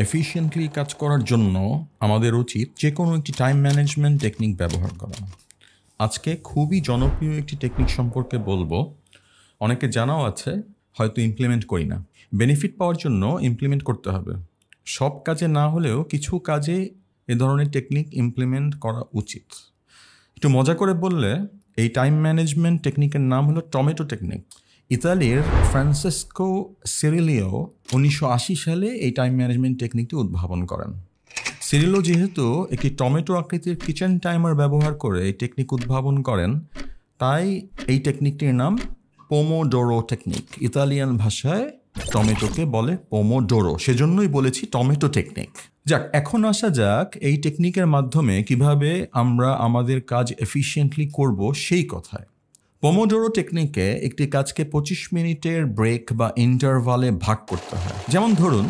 Efficiently কাজ করার জন্য আমাদের উচিত যে কোনো একটি টাইম ম্যানেজমেন্ট টেকনিক ব্যবহার করা। আজকে খুবই জনপ্রিয় একটি টেকনিক সম্পর্কে বলবো, অনেকে জানাও আছে, হয়তো ইমপ্লিমেন্ট করি না। বেনিফিট পাওয়ার জন্য ইমপ্লিমেন্ট করতে হবে। সব কাজে না হলেও কিছু কাজে এ ধরনের টেকনিক ইমপ্লিমেন্ট করা উচিত। একটু মজা করে বললে এই টাইম ম্যানেজমেন্ট টেকনিকের নাম হলো টমেটো টেকনিক। ইতালির ফ্রান্সেসকো সিরিলিও 1980 সালে এই টাইম ম্যানেজমেন্ট টেকনিকটি উদ্ভাবন করেন। সিরিলো যেহেতু একটি টমেটো আকৃতির কিচেন টাইমার ব্যবহার করে এই টেকনিক উদ্ভাবন করেন, তাই এই টেকনিকটির নাম পোমোডোরো টেকনিক। ইতালিয়ান ভাষায় টমেটোকে বলে পোমোডোরো, সেজন্যই বলেছি টমেটো টেকনিক। যাক, এখন আসা যাক এই টেকনিকের মাধ্যমে কিভাবে আমরা আমাদের কাজ এফিশিয়েন্টলি করব সেই কথায়। পোমোডোরো টেকনিকে একটি কাজকে 25 মিনিটের ব্রেক বা ইন্টারভালে ভাগ করতে হয়। যেমন ধরুন,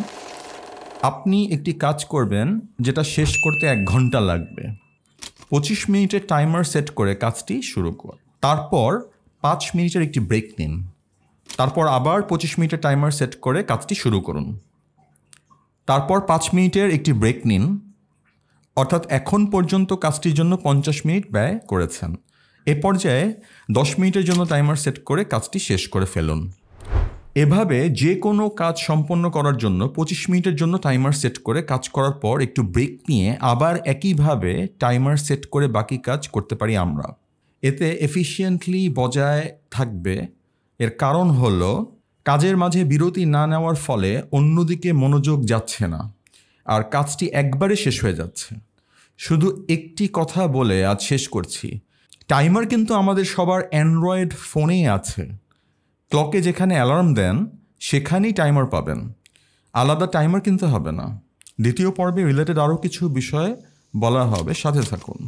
আপনি একটি কাজ করবেন যেটা শেষ করতে 1 ঘন্টা লাগবে। 25 মিনিটের টাইমার সেট করে কাজটি শুরু করুন। তারপর 5 মিনিটের একটি ব্রেক নিন। তারপর আবার 25 মিনিটের টাইমার সেট করে কাজটি শুরু করুন। তারপর 5 মিনিটের একটি ব্রেক নিন, অর্থাৎ এখন পর্যন্ত কাজটির জন্য 50 মিনিট ব্যয় করেছেন। এ পর্যায়ে 10 মিনিটের জন্য টাইমার সেট করে কাজটি শেষ করে ফেলুন। এভাবে যে কোনো কাজ সম্পন্ন করার জন্য 25 মিনিটের জন্য টাইমার সেট করে কাজ করার পর একটু ব্রেক নিয়ে আবার একইভাবে টাইমার সেট করে বাকি কাজ করতে পারি আমরা। এতে এফিশিয়েন্টলি বজায় থাকবে। এর কারণ হলো কাজের মাঝে বিরতি না নেওয়ার ফলে অন্যদিকে মনোযোগ যাচ্ছে না, আর কাজটি একবারে শেষ হয়ে যাচ্ছে। শুধু একটি কথা বলে আজ শেষ করছি, টাইমার কিন্তু আমাদের সবার অ্যান্ড্রয়েড ফোনেই আছে। ক্লকে যেখানে অ্যালার্ম দেন সেখানেই টাইমার পাবেন, আলাদা টাইমার কিনতে হবে না। দ্বিতীয় পর্বে রিলেটেড আরও কিছু বিষয় বলা হবে, সাথে থাকুন।